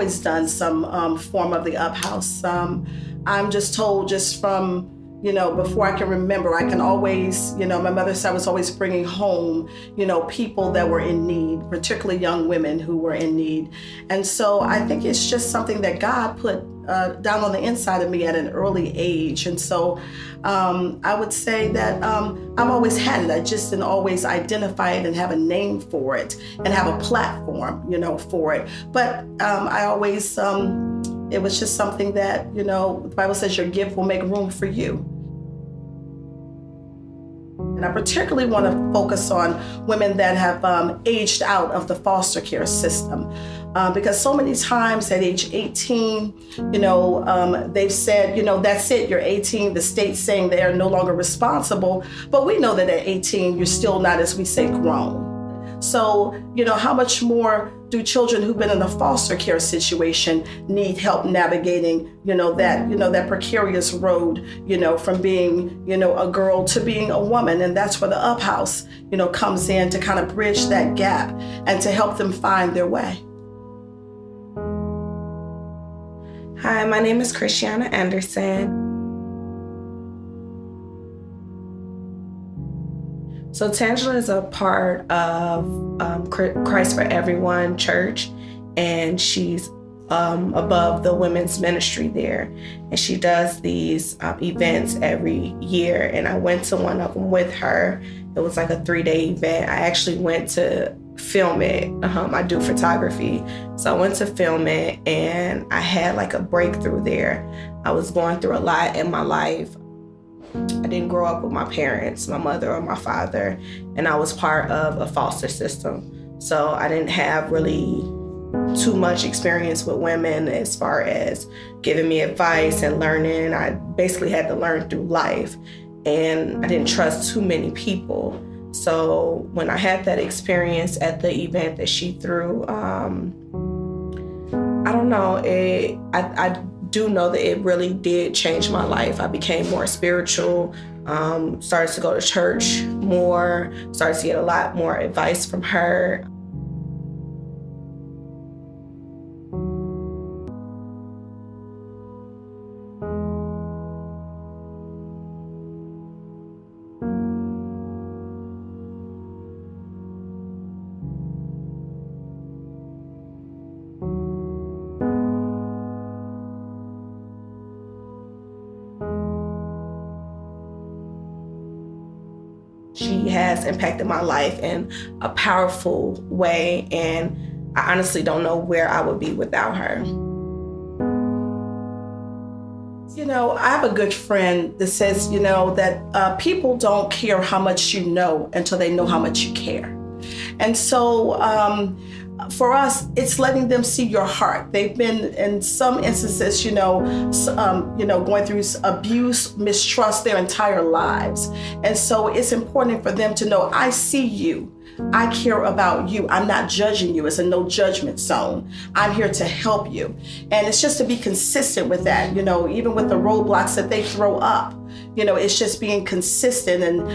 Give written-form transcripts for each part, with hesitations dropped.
always done some form of the Up House. I'm just told just from, before I can remember, I can always, my mother said I was always bringing home, people that were in need, particularly young women who were in need. And so I think it's just something that God put down on the inside of me at an early age. And so I would say that I've always had it. I just didn't always identify it and have a name for it and have a platform, for it. But I always, it was just something that, the Bible says your gift will make room for you. And I particularly want to focus on women that have aged out of the foster care system. Because so many times at age 18, they've said, that's it, you're 18, the state's saying they are no longer responsible. But we know that at 18, you're still not, as we say, grown. So, how much more do children who've been in a foster care situation need help navigating, that precarious road, from being, a girl to being a woman. And that's where the Up House, comes in to kind of bridge that gap and to help them find their way. Hi, my name is Christiana Anderson. So Tangela is a part of Christ for Everyone Church, and she's above the women's ministry there. And she does these events every year, and I went to one of them with her. It was like a 3-day event. I actually went to film it. I do photography. So I went to film it, and I had like a breakthrough there. I was going through a lot in my life. I didn't grow up with my parents, my mother or my father, and I was part of a foster system. So I didn't have really too much experience with women as far as giving me advice and learning. I basically had to learn through life, and I didn't trust too many people. So when I had that experience at the event that she threw, I don't know, I do know that it really did change my life. I became more spiritual, started to go to church more, started to get a lot more advice from her. She has impacted my life in a powerful way, and I honestly don't know where I would be without her. I have a good friend that says, that people don't care how much you know until they know how much you care. And so for us, it's letting them see your heart. They've been, in some instances, going through abuse, mistrust their entire lives. And so it's important for them to know, I see you. I care about you. I'm not judging you. It's a no judgment zone. I'm here to help you. And it's just to be consistent with that, even with the roadblocks that they throw up, it's just being consistent. And,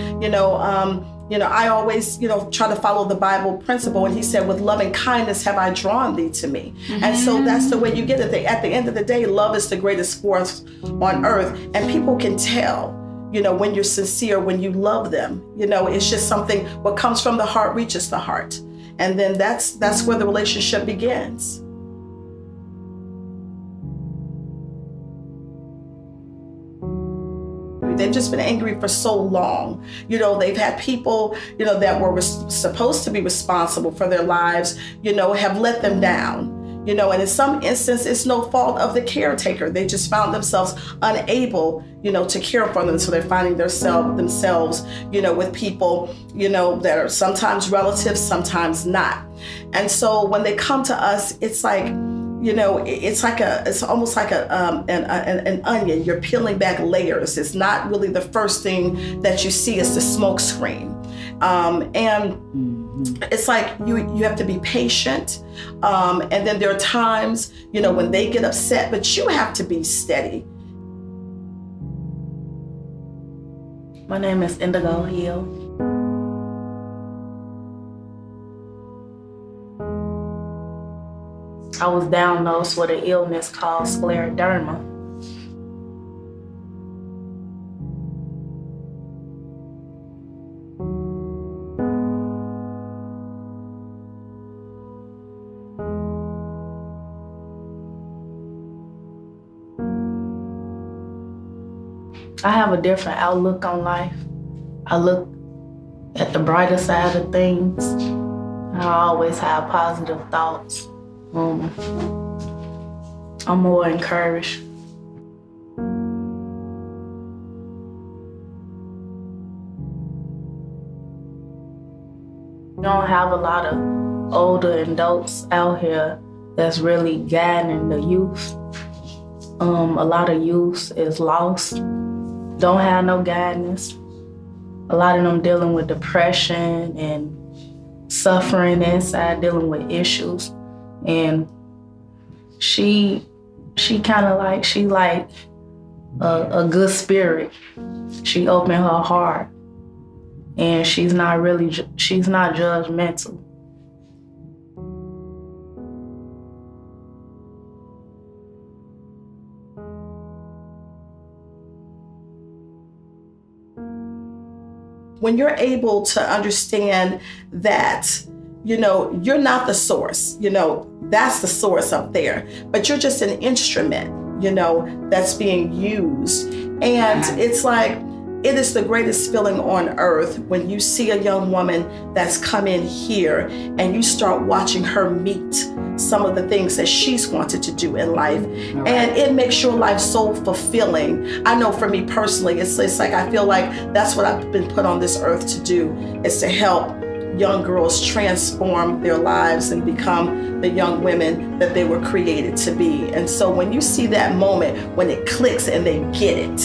I always, try to follow the Bible principle. And he said, with loving kindness have I drawn thee to me. Mm-hmm. And so that's the way you get it. At the end of the day, love is the greatest force on earth. And people can tell, when you're sincere, when you love them. It's just something, what comes from the heart reaches the heart. And then that's where the relationship begins. They've just been angry for so long. They've had people, that were supposed to be responsible for their lives, have let them down. And in some instances, it's no fault of the caretaker. They just found themselves unable, to care for them. So they're finding themselves, with people, that are sometimes relatives, sometimes not. And so when they come to us, it's like, it's almost like an onion. You're peeling back layers. It's not really the first thing that you see. It's the smoke screen. And it's like you have to be patient. And then there are times, when they get upset, but you have to be steady. My name is Indigo Hill. I was diagnosed with an illness called scleroderma. I have a different outlook on life. I look at the brighter side of things. I always have positive thoughts. I'm more encouraged. You don't have a lot of older adults out here that's really guiding the youth. A lot of youth is lost, don't have no guidance. A lot of them dealing with depression and suffering inside, dealing with issues. And she kind of like, she like a good spirit. She opened her heart, and she's not judgmental. When you're able to understand that, you're not the source, that's the source up there, but you're just an instrument, that's being used. And it's like, it is the greatest feeling on earth when you see a young woman that's come in here and you start watching her meet some of the things that she's wanted to do in life. Right. And it makes your life so fulfilling. I know for me personally, it's like I feel like that's what I've been put on this earth to do, is to help young girls transform their lives and become the young women that they were created to be. And so when you see that moment, when it clicks and they get it,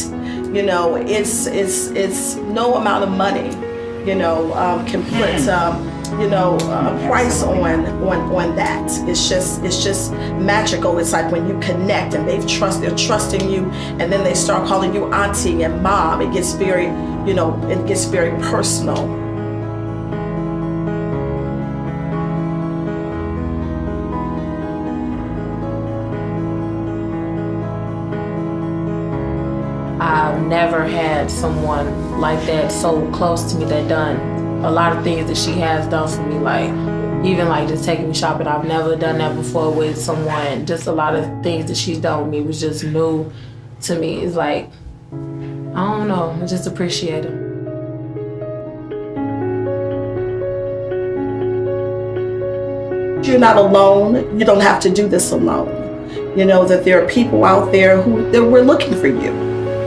it's no amount of money, can put a price on that. It's just magical. It's like when you connect and they're trusting you, and then they start calling you auntie and mom. It gets very, it gets very personal. I've never had someone like that so close to me that done a lot of things that she has done for me, like even like just taking me shopping. I've never done that before with someone. Just a lot of things that she's done with me was just new to me. It's like, I don't know, I just appreciate it. You're not alone. You don't have to do this alone. That there are people out there that we're looking for you.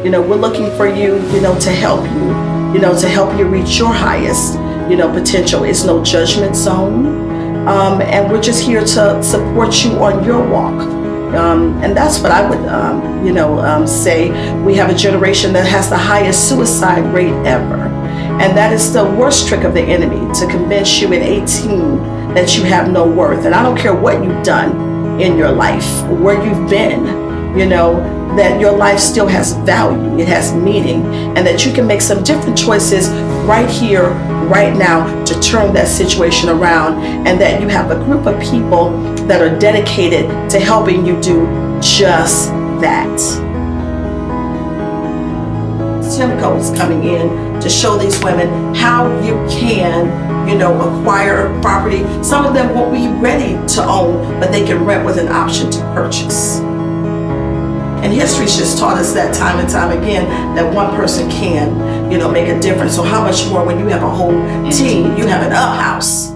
We're looking for you, to help you, to help you reach your highest, potential. It's no judgment zone. And we're just here to support you on your walk. And that's what I would, say. We have a generation that has the highest suicide rate ever. And that is the worst trick of the enemy, to convince you at 18 that you have no worth. And I don't care what you've done in your life, where you've been, that your life still has value, it has meaning, and that you can make some different choices right here, right now, to turn that situation around, and that you have a group of people that are dedicated to helping you do just that. Timco is coming in to show these women how you can, acquire property. Some of them won't be ready to own, but they can rent with an option to purchase. And history's just taught us that time and time again, that one person can, make a difference. So how much more when you have a whole team, you have an up house.